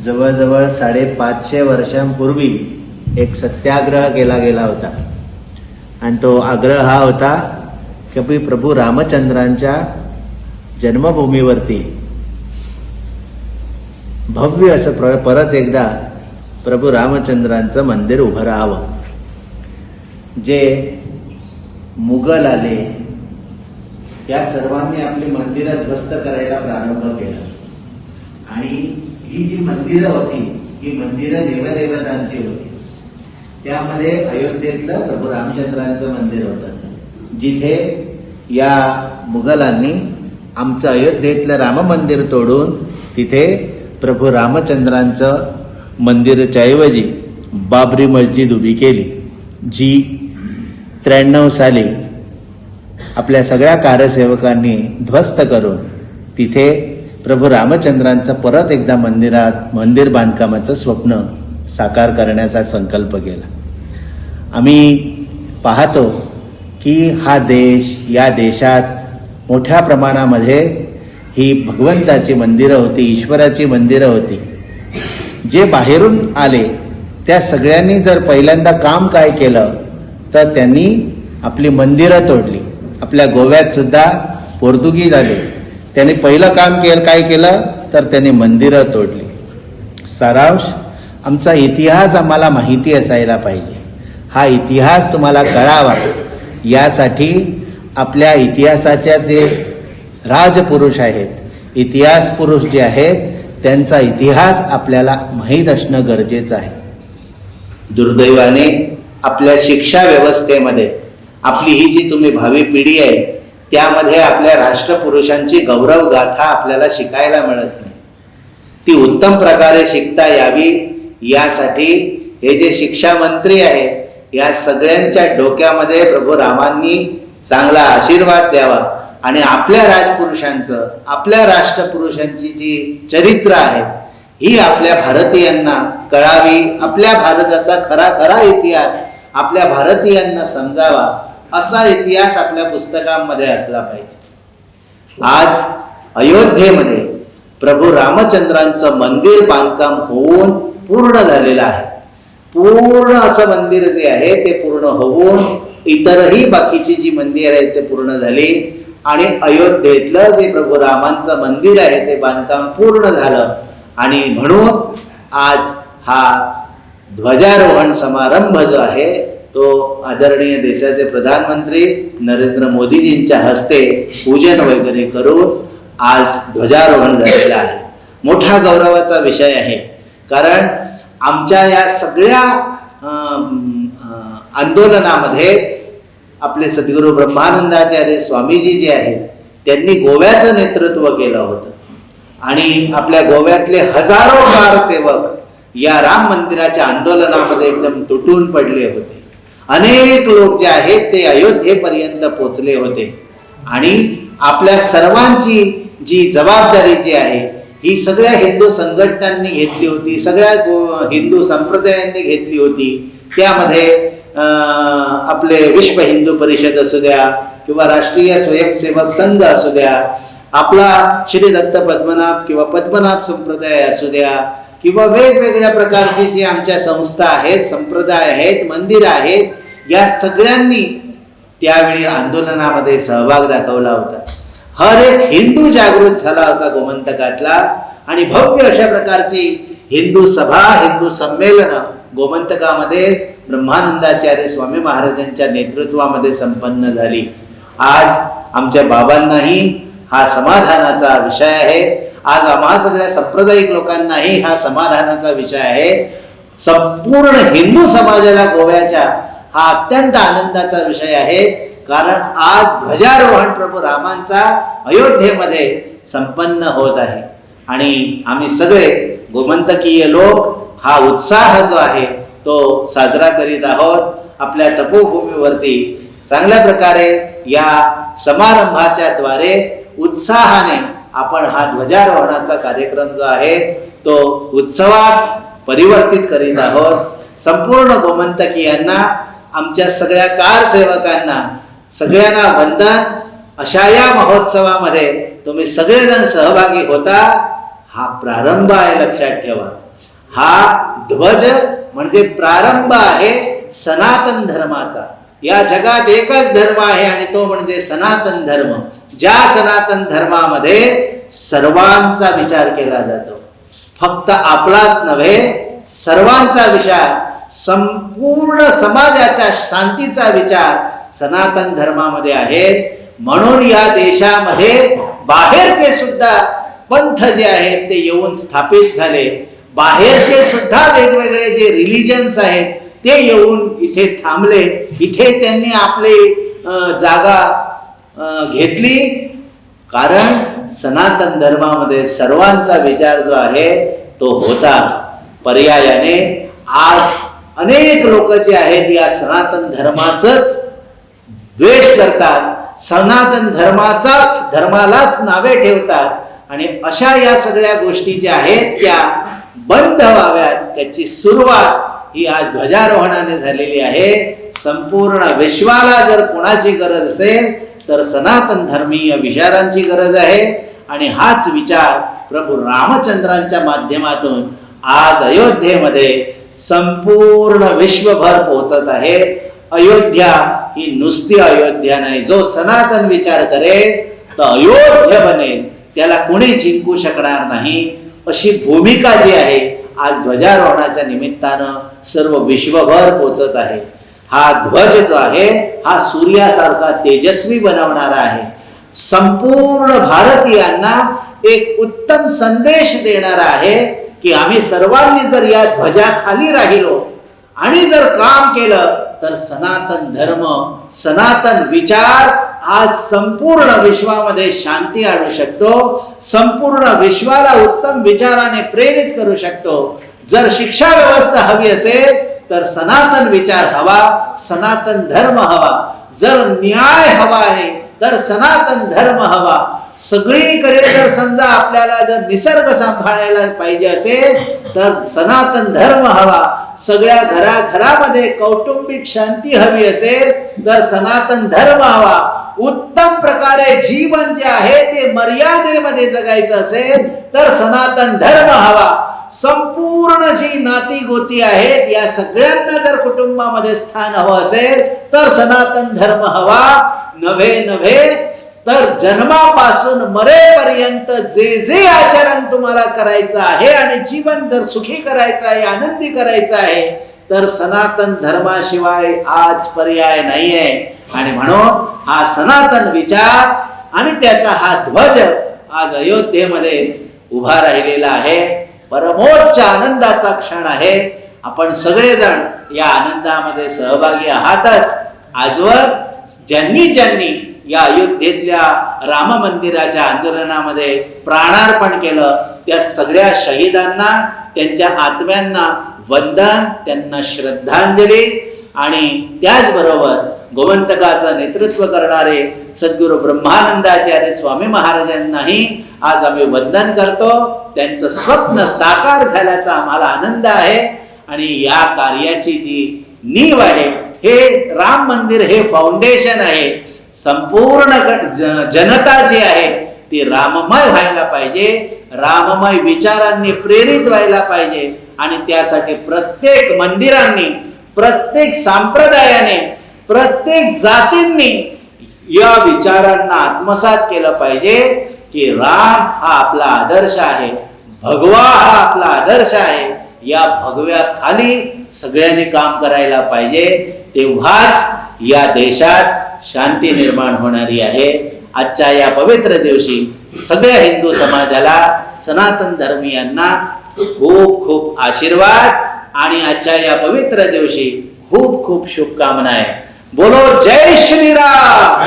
जवळजवळ 550 वर्षांपूर्वी एक सत्याग्रह केला गेला होता आणि तो आग्रह हा होता की प्रभू रामचंद्रांच्या जन्मभूमीवरती भव्य असं परत एकदा प्रभू रामचंद्रांचं मंदिर उभं राहावं. जे मुघल आले या सर्वांनी आपली मंदिरं ध्वस्त करायला प्रारंभ केला आणि ही जी मंदिरं होती ही मंदिरं देवदेवतांची होती. त्यामध्ये अयोध्येतलं प्रभू रामचंद्रांचं मंदिर होतं, जिथे या मुघलांनी आमचं अयोध्येतलं राम मंदिर तोडून तिथे प्रभू रामचंद्रांचं मंदिराच्या ऐवजी बाबरी मस्जिद उभी केली, जी 93 साली आपल्या सगळ्या कार्यसेवकांनी ध्वस्त करून तिथे प्रभू रामचंद्रांचं परत एकदा मंदिर बांधकामाचं स्वप्न साकार करण्याचा संकल्प केला. आम्ही पाहतो की हा देश, या देशात मोठ्या प्रमाणामध्ये ही भगवंताची मंदिरं होती, ईश्वराची मंदिरं होती. जे बाहेरून आले त्या सगळ्यांनी जर पहिल्यांदा काम काय केलं तर त्यांनी आपली मंदिरं तोडली. आपल्या गोव्यात सुद्धा पोर्तुगीज आले, त्यांनी पहिलं काम काय केलं तर त्यांनी मंदिरं तोडली. सारांश, आमचा इतिहास आम्हाला माहिती असायला पाहिजे. हा इतिहास तुम्हाला कळावा यासाठी आपल्या इतिहासाच्या जे राजपुरुष आहेत, इतिहास पुरुष जे आहेत, त्यांचा इतिहास आपल्याला माहीत असणं गरजेचं आहे. दुर्दैवाने आपल्या शिक्षा व्यवस्थेमध्ये आपली ही जी तुम्ही भावी पिढी आहे त्यामध्ये आपल्या राष्ट्रपुरुषांची गौरव गाथा आपल्याला शिकायला मिळत नाही. ती उत्तम प्रकारे शिकता यावी यासाठी हे जे शिक्षा मंत्री आहेत या सगळ्यांच्या डोक्यामध्ये प्रभू रामांनी चांगला आशीर्वाद द्यावा आणि आपल्या राजपुरुषांचं, आपल्या राष्ट्रपुरुषांची जी चरित्र आहे ही आपल्या भारतीयांना कळावी. आपल्या भारताचा खरा इतिहास आपल्या भारतीयांना समजावा असा इतिहास आपल्या पुस्तकांमध्ये असला पाहिजे. आज अयोध्येमध्ये प्रभू रामचंद्रांचं मंदिर बांधकाम होऊन पूर्ण झालेलं आहे. पूर्ण असं मंदिर जे आहे ते पूर्ण होऊन इतरही बाकीची जी मंदिर आहेत ते पूर्ण झाली आणि अयोध्येतलं जे प्रभू रामांचं मंदिर आहे ते बांधकाम पूर्ण झालं आणि म्हणून आज हा ध्वजारोहण समारंभ जो आहे तो आदरणीय देशाचे प्रधानमंत्री नरेंद्र मोदीजींच्या हस्ते पूजन वगैरे करून आज ध्वजारोहण झालेला आहे. मोठा गौरवाचा विषय आहे, कारण आमच्या या सगळ्या आंदोलनामध्ये आपले सद्गुरू ब्रह्मानंदाचार्य स्वामीजी जे आहेत त्यांनी गोव्याचं नेतृत्व केलं होतं आणि आपल्या गोव्यातले हजारो कारसेवक या राम मंदिराच्या आंदोलनामध्ये एकदम तुटून पडले होते. अनेक लोक जे आहेत ते अयोध्येपर्यंत पोचले होते आणि आपल्या सर्वांची जी जबाबदारी जी आहे ही सगळ्या हिंदू संघटनांनी घेतली होती, सगळ्या हिंदू संप्रदायांनी घेतली होती. त्यामध्ये आपले विश्व हिंदू परिषद असू द्या किंवा राष्ट्रीय स्वयंसेवक संघ असू द्या, आपला श्री दत्त पद्मनाभ किंवा पद्मनाभ संप्रदाय असू द्या किंवा वेगवेगळ्या प्रकारचे जे आमच्या संस्था आहेत, संप्रदाय आहेत, मंदिर आहेत, या सगळ्यांनी त्यावेळी आंदोलनामध्ये सहभाग दाखवला होता. हर एक हिंदू जागृत झाला होता गोमंतकातला आणि भव्य अशा प्रकारची हिंदू सभा, हिंदू संमेलन गोमंतकामध्ये ब्रह्मानंदाचार्य स्वामी महाराजांच्या नेतृत्वामध्ये संपन्न झाली. आज आमच्या बाबांनाही हा समाधानाचा विषय आहे. आज आम्हा सगळ्या सांप्रदायिक लोकांनाही हा समाधानाचा विषय आहे. संपूर्ण हिंदू समाजाला गोव्याच्या हा अत्यंत आनंदाचा विषय आहे, कारण आज ध्वजारोहण प्रभू रामांचा अयोध्येमध्ये संपन्न होत आहे आणि आम्ही सगळे गोमंतकीय लोक हा उत्साह जो आहे तो साजरा करीत आहोत. आपल्या तपोभूमीवरती चांगल्या प्रकारे या समारंभाच्या द्वारे उत्साहाने आपण हा ध्वजारोहणाचा कार्यक्रम जो आहे तो उत्सवात परिवर्तित करीत आहोत. संपूर्ण गोमंतकीयांना, आमच्या सगळ्या कारसेवकांना सगळ्यांना वंदन. अशा या महोत्सवामध्ये तुम्ही सगळेजण सहभागी होता, हा प्रारंभ आहे, लक्षात ठेवा. हा ध्वज म्हणजे प्रारंभ आहे सनातन धर्माचा. या जगात एकच धर्म आहे आणि तो म्हणजे सनातन धर्म. ज्या सनातन धर्मामध्ये सर्वांचा विचार केला जातो, फक्त आपलाच नव्हे सर्वांचा विचार, संपूर्ण समाजाच्या शांतीचा विचार सनातन धर्मामध्ये आहे. म्हणून या देशामध्ये बाहेरचे सुद्धा पंथ जे आहेत ते येऊन स्थापित झाले. बाहेरचे सुद्धा वेगवेगळे जे रिलिजन्स आहेत ते येऊन इथे थांबले. इथे त्यांनी आपली जागा घेतली. कारण सनातन धर्मामध्ये सर्वांचा विचार जो आहे तो होता. पर्यायाने आज अनेक लोक जे आहेत या सनातन धर्माचंच द्वेष करतात, सनातन धर्मालाच नावे ठेवतात. आणि अशा या सगळ्या गोष्टी ज्या आहेत त्या बंद व्हाव्यात, त्याची सुरुवात ही आज ध्वजारोहणाने झालेली आहे. संपूर्ण विश्वाला जर कोणाची गरज असेल तर सनातन धर्मीय विचारांची गरज आहे. आणि हाच विचार प्रभू रामचंद्रांच्या माध्यमातून आज अयोध्येमध्ये संपूर्ण विश्वभर पोहोचत आहे. अयोध्या ही नुसती अयोध्या नाही. जो सनातन विचार करेल तर अयोध्या बनेल, त्याला कोणी जिंकू शकणार नाही. अशी भूमिका जी आहे आज ध्वजारोहणाच्या निमित्तानं सर्व विश्वभर पोचत आहे. हा ध्वज जो आहे हा सूर्यासारखा तेजस्वी बनवणारा आहे. संपूर्ण भारतीयांना एक उत्तम संदेश देणारा आहे की आम्ही सर्वांनी जर या ध्वजाखाली राहिलो आणि जर काम केलं तर सनातन धर्म, सनातन विचार आज संपूर्ण विश्वामध्ये शांती आणू शकतो. संपूर्ण विश्वाला उत्तम विचाराने प्रेरित करू शकतो. जर शिक्षा व्यवस्था हवी असेल तर सनातन विचार हवा, सनातन धर्म हवा. जर न्याय हवा आहे तर सनातन धर्म हवा. सगळीकडे जर समजा आपल्याला जर निसर्ग सांभाळायला पाहिजे असेल तर सनातन धर्म हवा. सगळ्या घराघरामध्ये कौटुंबिक शांती हवी असेल तर सनातन धर्म हवा. उत्तम प्रकारे जीवन जे आहे ते मर्यादेमध्ये जगायचं असेल तर सनातन धर्म हवा. संपूर्ण जी नाती गोती आहेत या सगळ्यांना जर कुटुंबामध्ये स्थान हवं असेल तर सनातन धर्म हवा. नव्हे तर जन्मापासून मरेपर्यंत जे जे आचरण तुम्हाला करायचं आहे आणि जीवन जर सुखी करायचं आहे, आनंदी करायचं आहे तर सनातन धर्माशिवाय आज पर्याय नाहीये. आणि म्हणून हा सनातन विचार आणि त्याचा हा ध्वज आज अयोध्येमध्ये उभा राहिलेला आहे. परमोच्च आनंदाचा क्षण आहे. आपण सगळेजण या आनंदामध्ये सहभागी आहातच. आजवर ज्यांनी या अयोध्येतल्या राम मंदिराच्या आंदोलनामध्ये प्राणार्पण केलं त्या सगळ्या शहीदांना, त्यांच्या आत्म्यांना वंदन, त्यांना श्रद्धांजली. आणि त्याचबरोबर गोमंतकाचं नेतृत्व करणारे सद्गुरू ब्रह्मानंदाचार्य स्वामी महाराजांनाही आज आम्ही वंदन करतो. त्यांचं स्वप्न साकार झाल्याचा आम्हाला आनंद आहे. आणि या कार्याची जी नीव आहे हे राम मंदिर हे फाउंडेशन आहे. संपूर्ण जनता जी आहे ती राममय व्हायला पाहिजे, राममय विचारांनी प्रेरित व्हायला पाहिजे. आणि त्यासाठी प्रत्येक मंदिरांनी, प्रत्येक संप्रदायाने, प्रत्येक जातींनी या विचारांना आत्मसात केलं पाहिजे की राम हा आपला आदर्श आहे, भगवा हा आपला आदर्श आहे. या भगव्या खाली सगळ्यांनी काम करायला पाहिजे. तेव्हाच या देशात शांती निर्माण होणारी आहे. आजच्या या पवित्र दिवशी सगळ्या हिंदू समाजाला, सनातन धर्मीयांना खूप खूप आशीर्वाद आणि आजच्या या पवित्र दिवशी खूप खूप शुभकामना आहे. बोलो जय श्रीराम.